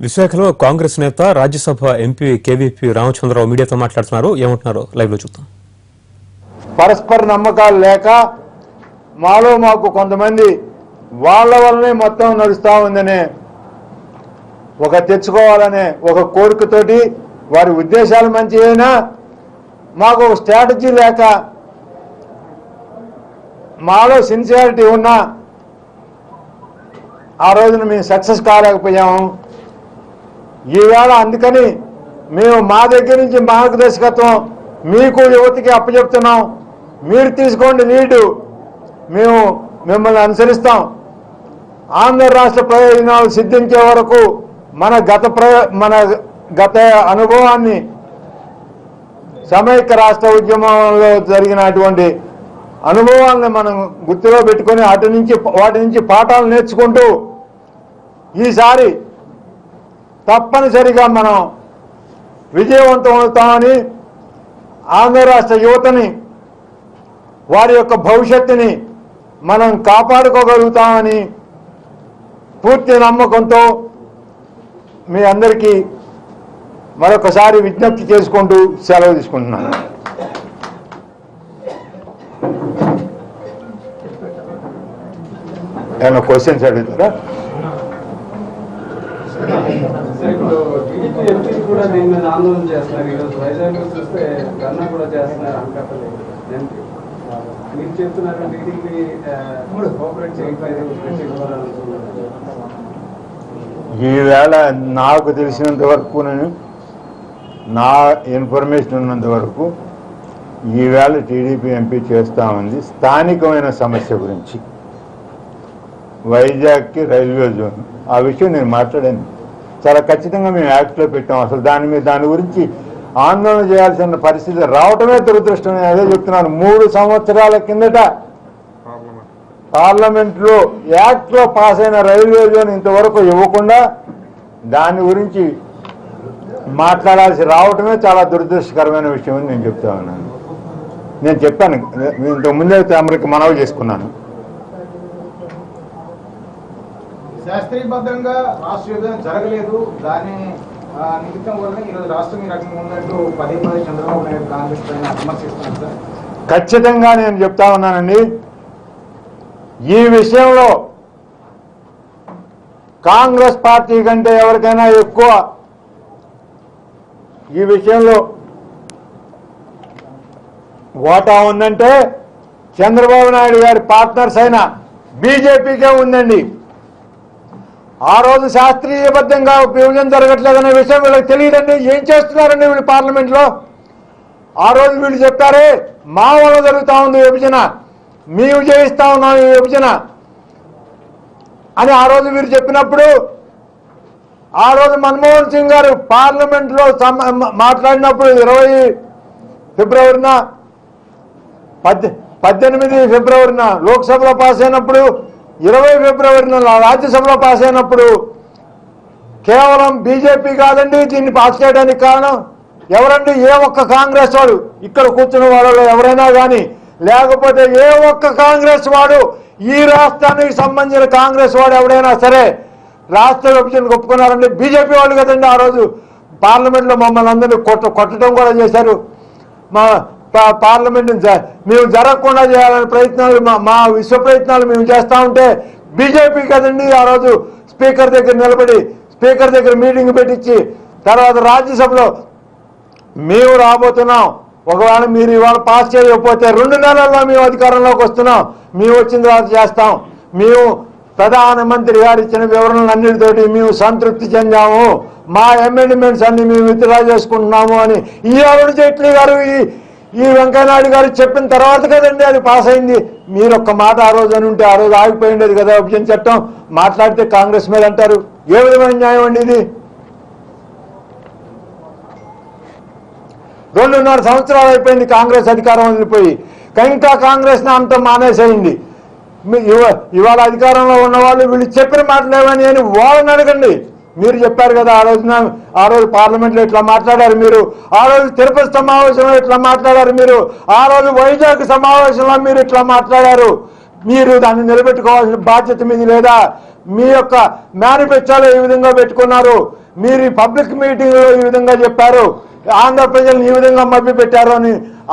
విశాఖలో కాంగ్రెస్ నేత Rajya Sabha MP KVP Ramachandra Rao మీడియాతో మాట్లాడుతున్నారు. ఏమంటున్నారో లైవ్ లో చూద్దాం. పరస్పర నమ్మకాలు లేక మాకు కొంతమంది వాళ్ళ వల్లనే మొత్తం నడుస్తూ ఉందనే ఒక తెచ్చుకోవాలనే ఒక కోరికతోటి వారి ఉద్దేశాలు మంచి అయినా మాకు ఒక స్ట్రాటజీ లేక మాలో సిన్సియారిటీ ఉన్నా ఆ రోజున మేము సక్సెస్ కాలేకపోయాము. ఈవేళ అందుకని మేము మా దగ్గర నుంచి మార్గదర్శకత్వం మీకు యువతకి అప్పచెప్తున్నాం. మీరు తీసుకోండి లీడు, మేము మిమ్మల్ని అనుసరిస్తాం. ఆంధ్ర రాష్ట్ర ప్రయోజనాలు సిద్ధించే వరకు మన గత అనుభవాన్ని సమైక్య రాష్ట్ర ఉద్యమంలో జరిగినటువంటి అనుభవాలను మనం గుర్తులో పెట్టుకొని వాటి నుంచి పాఠాలు నేర్చుకుంటూ ఈసారి తప్పనిసరిగా మనం విజయవంతం అవుతామని ఆంధ్ర రాష్ట్ర యువతని వారి యొక్క భవిష్యత్తుని మనం కాపాడుకోగలుగుతామని పూర్తి నమ్మకంతో మీ అందరికీ మరొకసారి విజ్ఞప్తి చేసుకుంటూ సెలవు తీసుకుంటున్నాను. ఏమైనా క్వశ్చన్స్ అడుగుతారా? ఈవేళ నాకు తెలిసినంత వరకు నా ఇన్ఫర్మేషన్ ఉన్నంత వరకు ఈవేళ టీడీపీ ఎంపీ చేస్తూ ఉంది స్థానికమైన సమస్య గురించి, వైజాగ్కి రైల్వే జోన్. ఆ విషయం నేను మాట్లాడాను, చాలా ఖచ్చితంగా మేము యాక్ట్లో పెట్టాం. అసలు దాని గురించి ఆందోళన చేయాల్సిన పరిస్థితి రావటమే దురదృష్టం. అదే చెప్తున్నాను, 3 సంవత్సరాల కిందట పార్లమెంట్లో యాక్ట్లో పాస్ అయిన రైల్వే జోన్ ఇంతవరకు ఇవ్వకుండా దాని గురించి మాట్లాడాల్సి రావటమే చాలా దురదృష్టకరమైన విషయం అని నేను చెప్తా ఉన్నాను. నేను చెప్పాను ఇంతకుముందే అమెరికా మనవి చేసుకున్నాను. శాస్త్రీయబద్ధంగా రాష్ట్ర విభజన జరగలేదు, దాని నిమిత్తం వల్ల ఈరోజు రాష్ట్రం ఈ రకంగా ఉన్నట్టు పదే చంద్రబాబు నాయుడు కాంగ్రెస్ పైన విమర్శిస్తున్నారు సార్. ఖచ్చితంగా నేను చెప్తా ఉన్నానండి, ఈ విషయంలో కాంగ్రెస్ పార్టీ కంటే ఎవరికైనా ఎక్కువ ఈ విషయంలో వాటా ఉందంటే చంద్రబాబు నాయుడు గారి పార్ట్నర్స్ అయిన బీజేపీకే ఉందండి. ఆ రోజు శాస్త్రీయబద్ధంగా విభజన జరగట్లేదనే విషయం వీళ్ళకి తెలియదండి. ఏం చేస్తున్నారండి వీళ్ళు పార్లమెంట్లో? ఆ రోజు వీళ్ళు చెప్తారే మా వల్ల జరుగుతూ ఉంది విభజన, మేము చేయిస్తా ఉన్నాం ఈ విభజన అని ఆ రోజు వీరు చెప్పినప్పుడు, ఆ రోజు మన్మోహన్ సింగ్ గారు పార్లమెంట్లో మాట్లాడినప్పుడు 20 ఫిబ్రవరిన 18 ఫిబ్రవరిన లోక్సభలో పాస్ అయినప్పుడు, 20 ఫిబ్రవరిన రాజ్యసభలో పాస్ అయినప్పుడు కేవలం బీజేపీ కాదండి దీన్ని పాస్ చేయడానికి కారణం ఎవరండి? ఏ ఒక్క కాంగ్రెస్ వాడు, ఇక్కడ కూర్చున్న వాళ్ళలో ఎవరైనా కానీ, లేకపోతే ఏ ఒక్క కాంగ్రెస్ వాడు, ఈ రాష్ట్రానికి సంబంధించిన కాంగ్రెస్ వాడు ఎవడైనా సరే రాష్ట్ర విభజనకు ఒప్పుకున్నారండి? బీజేపీ వాళ్ళు కదండి. ఆ రోజు పార్లమెంట్లో మమ్మల్ని అందరినీ కొట్టడం కూడా చేశారు. మా పార్లమెంట్ మేము జరగకుండా చేయాలనే ప్రయత్నాలు, మా విశ్వ ప్రయత్నాలు మేము చేస్తూ ఉంటే బీజేపీ కదండి ఆ రోజు స్పీకర్ దగ్గర నిలబడి స్పీకర్ దగ్గర మీటింగ్ పెట్టించి తర్వాత రాజ్యసభలో మేము రాబోతున్నాం, ఒకవేళ మీరు ఇవాళ పాస్ చేయకపోతే 2 నెలల్లో మేము అధికారంలోకి వస్తున్నాం, మేము వచ్చిన తర్వాత చేస్తాం, మేము ప్రధానమంత్రి గారు ఇచ్చిన వివరణలన్నిటితోటి మేము సంతృప్తి చెందాము, మా అమెండ్మెంట్స్ అన్ని మేము విత్డ్రా చేసుకుంటున్నాము అని ఈ అరుణ్ జైట్లీ గారు ఈ వెంకయ్యనాయుడు గారు చెప్పిన తర్వాత కదండి అది పాస్ అయింది. మీరు ఒక్క మాట ఆ రోజు అని ఉంటే ఆ రోజు ఆగిపోయిండేది కదా విభజన చట్టం. మాట్లాడితే కాంగ్రెస్ మీద అంటారు. ఏ విధమైన న్యాయం అండి ఇది? 2.5 సంవత్సరాలు అయిపోయింది కాంగ్రెస్ అధికారం వదిలిపోయి, ఇంకా కాంగ్రెస్ అంతా మానేసేయింది. ఇవాళ అధికారంలో ఉన్న వాళ్ళు వీళ్ళు చెప్పిన మాటలేవని అని వాళ్ళని అడగండి. మీరు చెప్పారు కదా ఆ రోజు పార్లమెంట్లో ఇట్లా మాట్లాడారు మీరు, ఆ రోజు తిరుపతి సమావేశంలో ఇట్లా మాట్లాడారు మీరు, ఆ రోజు వైజాగ్ సమావేశంలో మీరు ఇట్లా మాట్లాడారు. మీరు దాన్ని నిలబెట్టుకోవాల్సిన బాధ్యత మీది లేదా? మీ యొక్క మేనిఫెస్టోలో ఈ విధంగా పెట్టుకున్నారు, మీరు ఈ పబ్లిక్ మీటింగ్ లో ఈ విధంగా చెప్పారు, ఆంధ్ర ప్రజలను ఈ విధంగా మభ్యపెట్టారు అని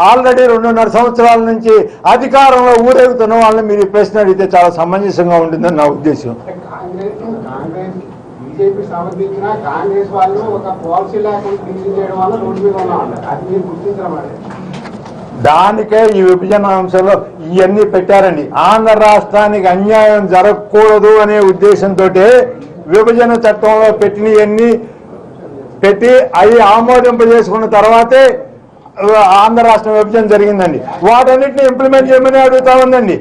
ఆల్రెడీ 2.5 సంవత్సరాల నుంచి అధికారంలో ఊరేగుతున్న వాళ్ళని మీరు ఈ ప్రశ్న అడిగితే చాలా సమంజసంగా ఉంటుందని నా ఉద్దేశం. కాంగ్రెస్ బీజేపీ సమర్థించిన కాంగ్రెస్ వాళ్ళు ఒక పాలసీ లేకుండా క్లీన్ చేయడం వల్ల రోడ్డు మీద ఉన్నారు. అది మీరు గుర్తించడం. దానికే ఈ విభజన అంశంలో ఇవన్నీ పెట్టారండి. ఆంధ్ర రాష్ట్రానికి అన్యాయం జరగకూడదు అనే ఉద్దేశంతో విభజన చట్టంలో పెట్టినవన్నీ పెట్టి అవి ఆమోదింపజేసుకున్న తర్వాతే ఆంధ్ర రాష్ట్ర విభజన జరిగిందండి. వాటన్నిటిని ఇంప్లిమెంట్ చేయమని అడుగుతా ఉందండి.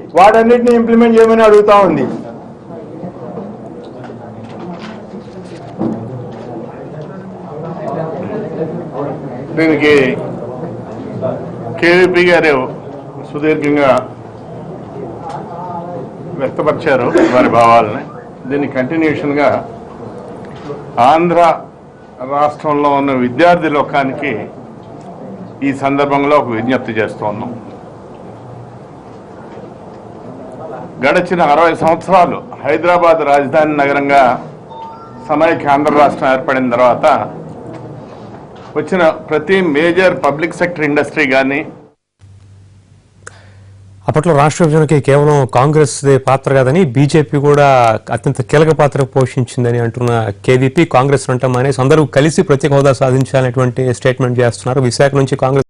దీనికి కేవీపీ గారు సుదీర్ఘంగా వ్యక్తపరిచారు వారి భావాలని. దీని కంటిన్యూషన్గా ఆంధ్ర రాష్ట్రంలో ఉన్న విద్యార్థి లోకానికి ఈ సందర్భంలో ఒక విజ్ఞప్తి చేస్తున్నాం. గడిచిన 60 సంవత్సరాలు హైదరాబాద్ రాజధాని నగరంగా సమైక్య ఆంధ్ర రాష్ట్రం ఏర్పడిన తర్వాత వచ్చిన ప్రతి మేజర్ పబ్లిక్ సెక్టర్ ఇండస్ట్రీ కానీ అప్పట్లో రాష్ట్ర విభజనకి కేవలం కాంగ్రెస్ పాత్ర కాదని బీజేపీ కూడా అత్యంత కీలక పాత్ర పోషించిందని అంటున్న కేవీపీ కాంగ్రెస్ అంటాం అనేసి అందరూ కలిసి ప్రత్యేక హోదా సాధించాలనేటువంటి స్టేట్మెంట్ చేస్తున్నారు. విశాఖ నుంచి కాంగ్రెస్